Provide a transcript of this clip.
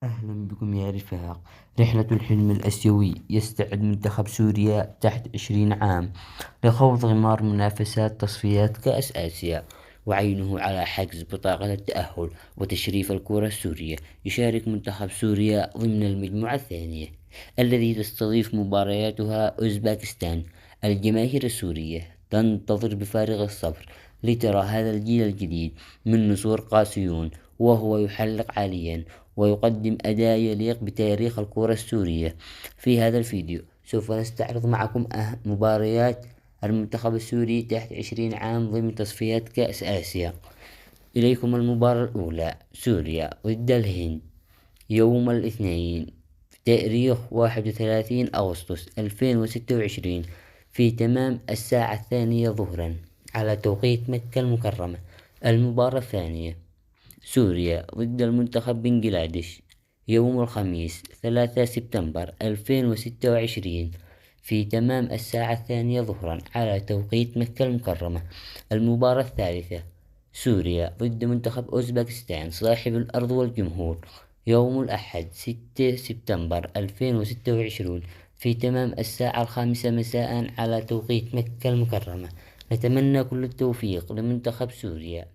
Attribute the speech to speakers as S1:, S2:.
S1: أهلا بكم يا رفاق. رحلة الحلم الآسيوي. يستعد منتخب سوريا تحت 20 عام لخوض غمار منافسات تصفيات كأس آسيا، وعينه على حجز بطاقة التأهل وتشريف الكرة السورية. يشارك منتخب سوريا ضمن المجموعة الثانية الذي تستضيف مبارياتها أوزباكستان. الجماهير السورية تنتظر بفارغ الصبر لترى هذا الجيل الجديد من نسور قاسيون، وهو يحلق عاليا ويقدم أداء يليق بتاريخ الكرة السورية. في هذا الفيديو سوف نستعرض معكم مباريات المنتخب السوري تحت 20 عام ضمن تصفيات كأس آسيا. إليكم المباراة الأولى: سوريا ضد الهند، يوم الاثنين في تاريخ 31 أغسطس 2026 في تمام الساعة 2 ظهرا على توقيت مكة المكرمة. المباراة الثانية: سوريا ضد المنتخب بنجلاديش، يوم الخميس 3 سبتمبر 2026 في تمام الساعة 2 ظهرا على توقيت مكة المكرمة. المباراة الثالثة: سوريا ضد منتخب أوزبكستان صاحب الأرض والجمهور، يوم الأحد 6 سبتمبر 2026 في تمام الساعة 5 مساء على توقيت مكة المكرمة. نتمنى كل التوفيق لمنتخب سوريا.